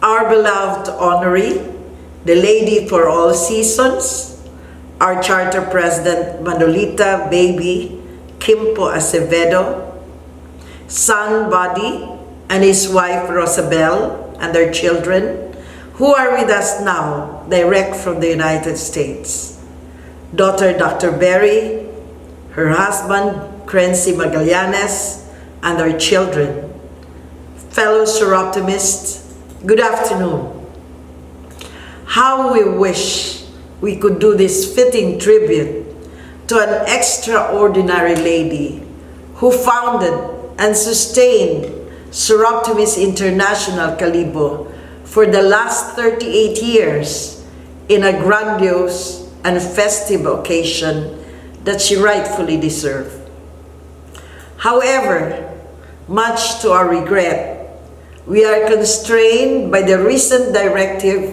our beloved honoree, the Lady for All Seasons, our Charter President Manolita baby Quimpo-Acevedo, son Buddy and his wife Rosabelle and their children, who are with us now direct from the United States, daughter Dr. Berry, her husband Crency Magallanes, and their children. Fellow Seroptimists, good afternoon. How we wish we could do this fitting tribute to an extraordinary lady who founded and sustained Seroptimist International KALIBO for the last 38 years in a grandiose and festive occasion that she rightfully deserved. However, much to our regret, we are constrained by the recent directive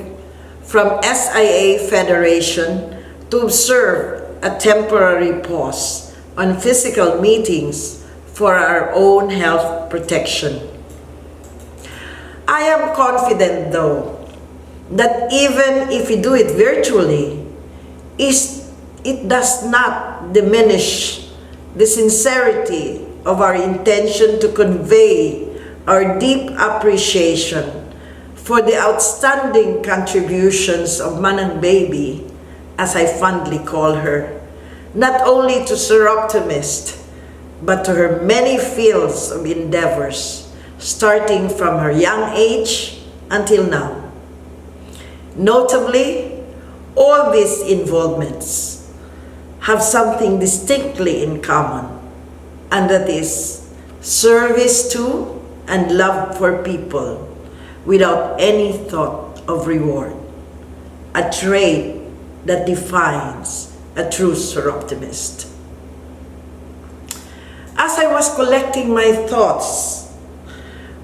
from SIA Federation to observe a temporary pause on physical meetings for our own health protection. I am confident, though, that even if we do it virtually, it does not diminish the sincerity of our intention to convey our deep appreciation for the outstanding contributions of Manang Baby, as I fondly call her, not only to Seroptimist, but to her many fields of endeavors, starting from her young age until now. Notably, all these involvements have something distinctly in common, and that is service to and love for people without any thought of reward, a trait that defines a true Seroptimist. As I was collecting my thoughts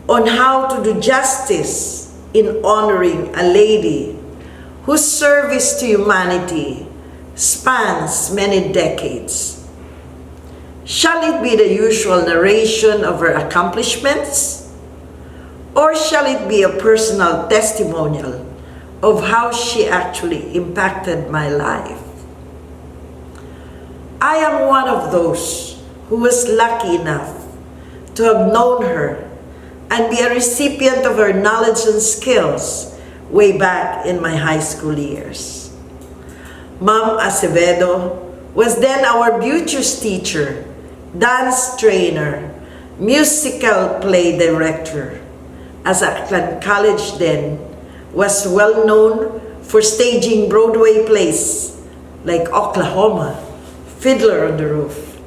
on how to do justice in honoring a lady whose service to humanity spans many decades, shall it be the usual narration of her accomplishments, or shall it be a personal testimonial of how she actually impacted my life? I am one of those who was lucky enough to have known her and be a recipient of her knowledge and skills way back in my high school years. Ma'am Acevedo was then our beauteous teacher, dance trainer, musical play director, as Aklan College then was well known for staging Broadway plays like Oklahoma, Fiddler on the Roof,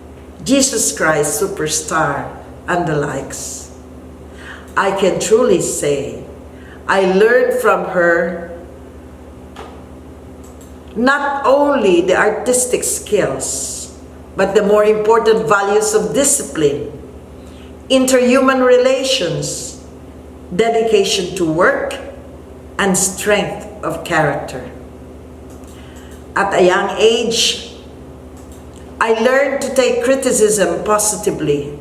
Jesus Christ Superstar, and the likes. I can truly say I learned from her not only the artistic skills, but the more important values of discipline, interhuman relations, dedication to work, and strength of character. At a young age, I learned to take criticism positively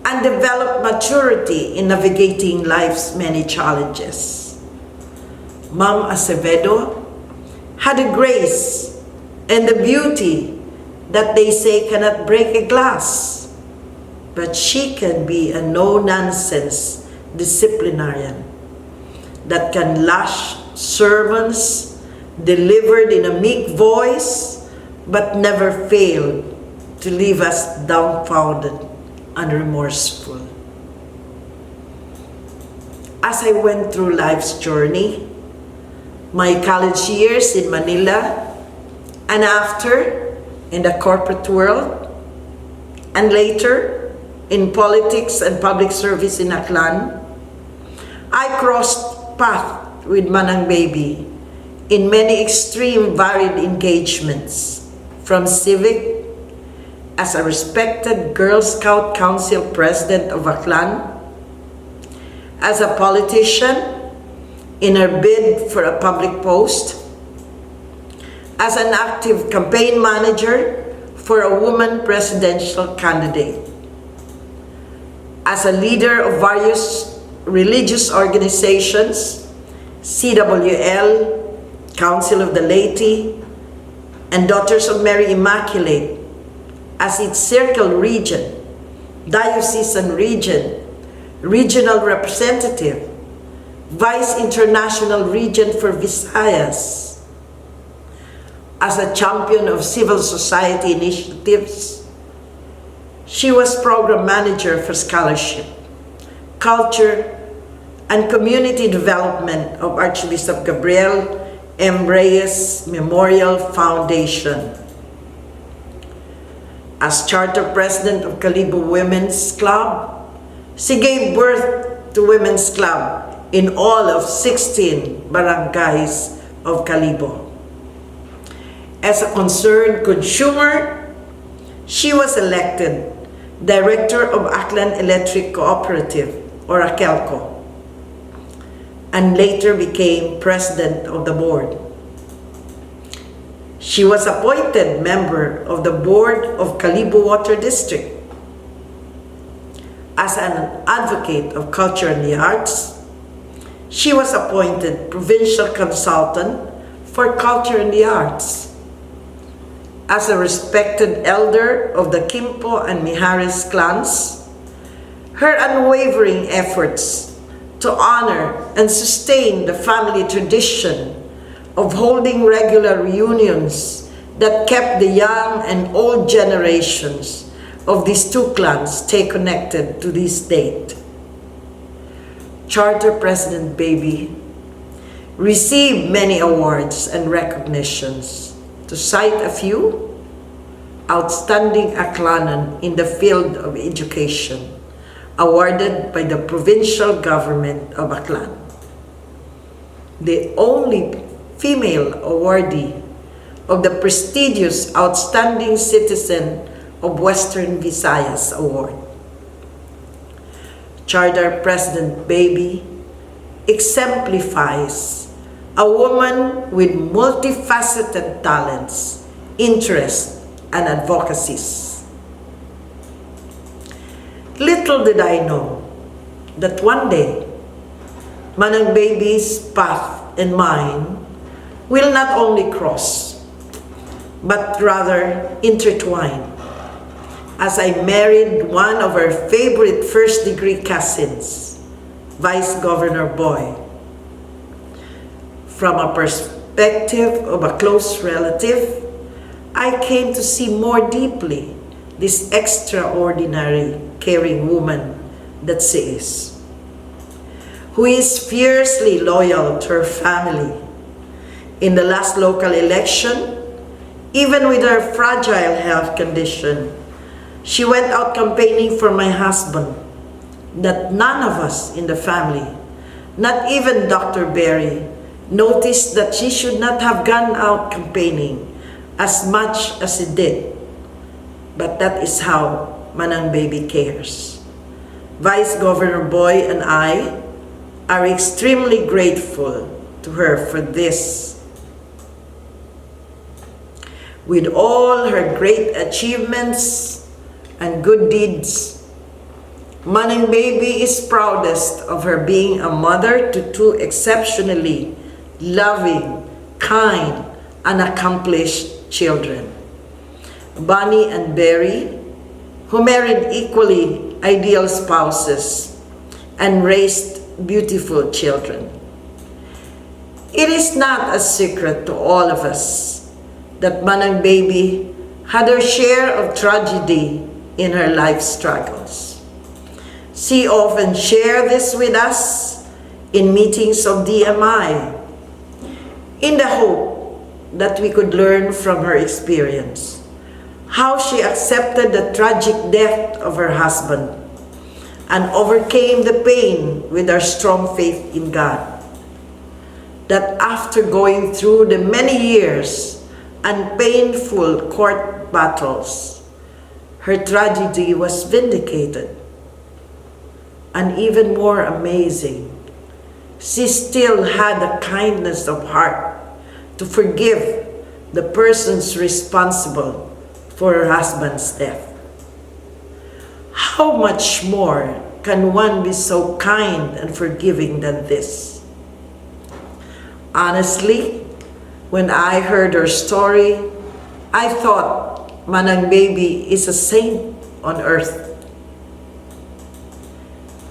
and develop maturity in navigating life's many challenges. Ma'am Acevedo had a grace and the beauty that they say cannot break a glass, but she can be a no-nonsense disciplinarian that can lash sermons delivered in a meek voice, but never fail to leave us dumbfounded and remorseful. As I went through life's journey, my college years in Manila, and after in the corporate world, and later in politics and public service in Aklan, I crossed paths with Manang Baby in many extreme varied engagements, from civic, as a respected Girl Scout Council President of Aklan, as a politician in her bid for a public post, as an active campaign manager for a woman presidential candidate, as a leader of various religious organizations CWL, Council of the Laity, and Daughters of Mary Immaculate as its circle region, diocesan region, regional representative, Vice International Region for Visayas. As a champion of civil society initiatives, she was program manager for scholarship, culture, and community development of Archbishop Gabrielle M. Reyes Memorial Foundation. As charter president of Kalibo Women's Club, she gave birth to Women's Club in all of 16 barangays of Kalibo. As a concerned consumer, she was elected Director of Aklan Electric Cooperative, or AKELCO, and later became President of the Board. She was appointed member of the Board of Kalibo Water District. As an advocate of culture and the arts, she was appointed Provincial Consultant for Culture and the Arts. As a respected elder of the Quimpo and Mijares clans, her unwavering efforts to honor and sustain the family tradition of holding regular reunions that kept the young and old generations of these two clans stay connected to this date. Charter President Baby received many awards and recognitions. To cite a few: Outstanding Aklanon in the field of education, awarded by the provincial government of Aklan. The only female awardee of the prestigious Outstanding Citizen of Western Visayas Award. Charter President Baby exemplifies a woman with multifaceted talents, interests, and advocacies. Little did I know that one day, Manang Baby's path and mine will not only cross, but rather intertwine, as I married one of her favorite first-degree cousins, Vice Governor Boy. From a perspective of a close relative, I came to see more deeply this extraordinary, caring woman that she is, who is fiercely loyal to her family. In the last local election, even with her fragile health condition, she went out campaigning for my husband, that none of us in the family, not even Dr. Berry, noticed that she should not have gone out campaigning as much as she did. But that is how Manang Baby cares. Vice Governor Boy and I are extremely grateful to her for this. With all her great achievements and good deeds, Manang Baby is proudest of her being a mother to two exceptionally loving, kind, and accomplished children, Bunny and Berry, who married equally ideal spouses and raised beautiful children. It is not a secret to all of us that Manang Baby had her share of tragedy in her life struggles. She often shared this with us in meetings of DMI, in the hope that we could learn from her experience, how she accepted the tragic death of her husband and overcame the pain with her strong faith in God. That after going through the many years and painful court battles, her tragedy was vindicated. And even more amazing, she still had the kindness of heart to forgive the persons responsible for her husband's death. How much more can one be so kind and forgiving than this? Honestly, when I heard her story, I thought Manang Baby is a saint on earth.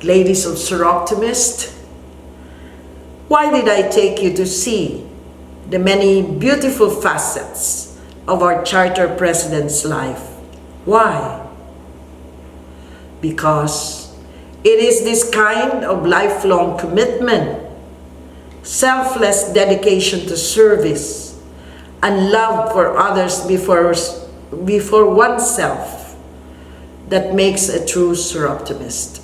Ladies of Seroptimist, why did I take you to see the many beautiful facets of our Charter President's life? Why? Because it is this kind of lifelong commitment, selfless dedication to service, and love for others before oneself that makes a true Seroptimist.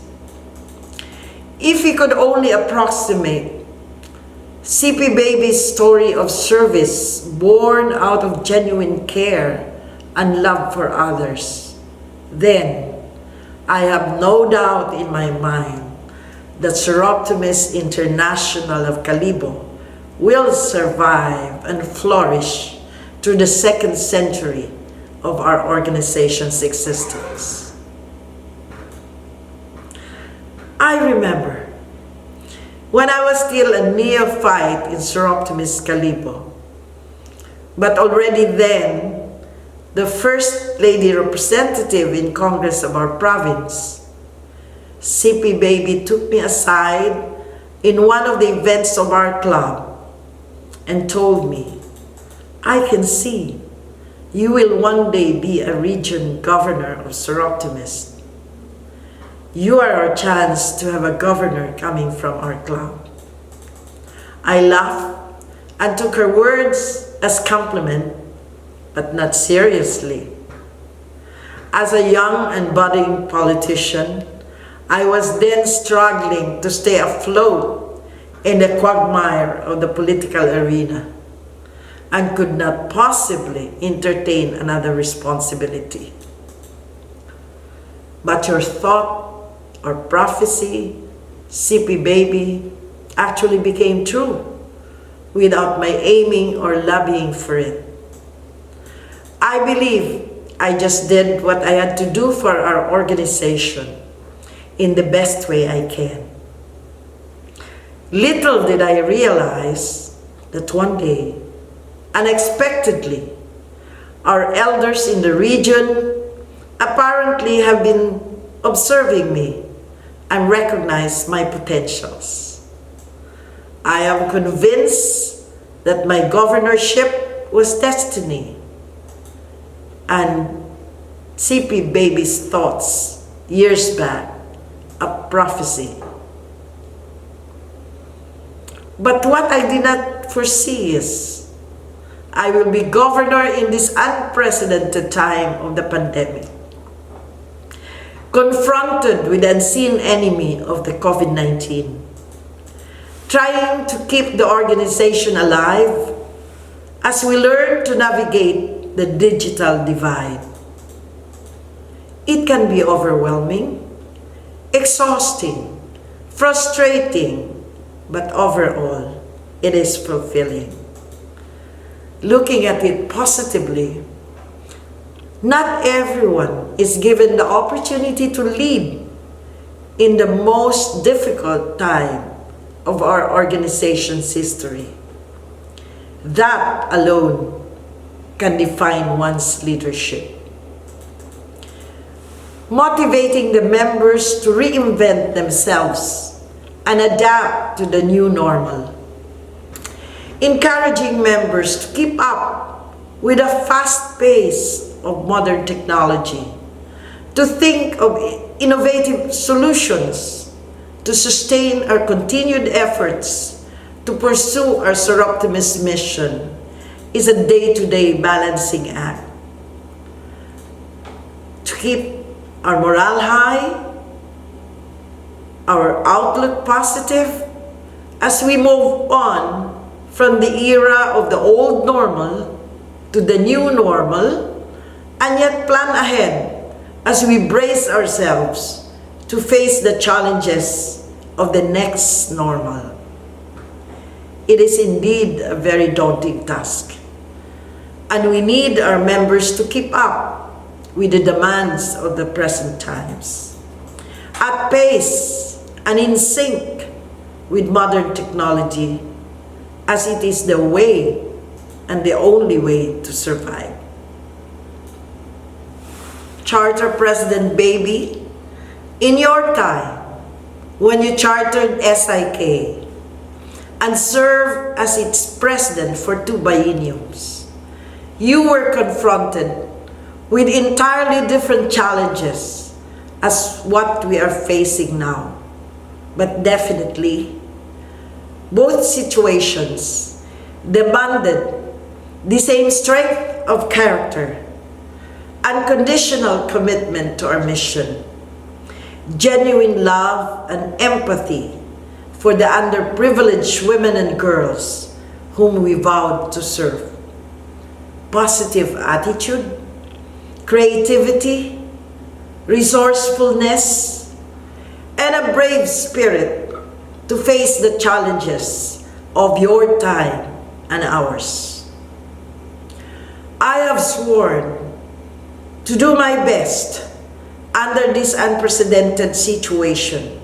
If we could only approximate CP Baby's story of service born out of genuine care and love for others, then I have no doubt in my mind that Seroptimist International of Kalibo will survive and flourish through the second century of our organization's existence. I remember when I was still a neophyte in Seroptimist Kalibo, but already then the First Lady Representative in Congress of our province, CP Baby took me aside in one of the events of our club and told me, "I can see you will one day be a region governor of Seroptimist. You are our chance to have a governor coming from our club." I laughed and took her words as compliment, but not seriously. As a young and budding politician, I was then struggling to stay afloat in the quagmire of the political arena and could not possibly entertain another responsibility. But your thought or prophecy, CP Baby, actually became true without my aiming or lobbying for it. I believe I just did what I had to do for our organization in the best way I can. Little did I realize that one day, unexpectedly, our elders in the region apparently have been observing me and recognize my potentials. I am convinced that my governorship was destiny, and CP Baby's thoughts years back, a prophecy. But what I did not foresee is I will be governor in this unprecedented time of the pandemic, confronted with the unseen enemy of the COVID-19, trying to keep the organization alive as we learn to navigate the digital divide. It can be overwhelming, exhausting, frustrating, but overall, it is fulfilling. Looking at it positively, not everyone is given the opportunity to lead in the most difficult time of our organization's history. That alone can define one's leadership. Motivating the members to reinvent themselves and adapt to the new normal. Encouraging members to keep up with a fast pace of modern technology, to think of innovative solutions, to sustain our continued efforts to pursue our Seroptimist mission is a day-to-day balancing act. To keep our morale high, our outlook positive, as we move on from the era of the old normal to the new normal, and yet plan ahead as we brace ourselves to face the challenges of the next normal. It is indeed a very daunting task, and we need our members to keep up with the demands of the present times, at pace and in sync with modern technology as it is the way and the only way to survive. Charter President Baby, in your time, when you chartered SIK and served as its president for 2 bienniums, you were confronted with entirely different challenges as what we are facing now. But definitely, both situations demanded the same strength of character, unconditional commitment to our mission, genuine love and empathy for the underprivileged women and girls whom we vowed to serve, positive attitude, creativity, resourcefulness, and a brave spirit to face the challenges of your time and ours. I have sworn to do my best under this unprecedented situation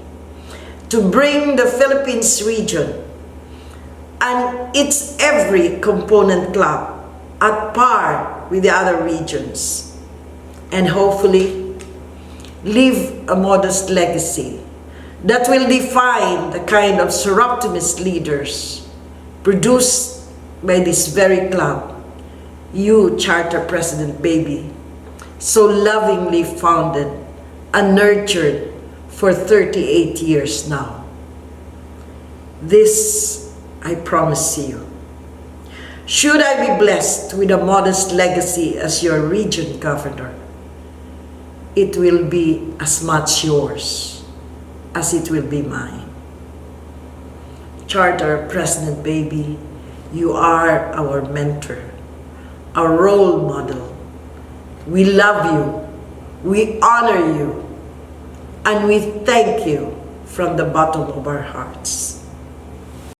to bring the Philippines region and its every component club at par with the other regions, and hopefully leave a modest legacy that will define the kind of surreptitious leaders produced by this very club you, Charter President Baby, so lovingly founded and nurtured for 38 years now. This I promise you. Should I be blessed with a modest legacy as your region governor, it will be as much yours as it will be mine. Charter President Baby, you are our mentor, our role model. We love you, we honor you, and we thank you from the bottom of our hearts.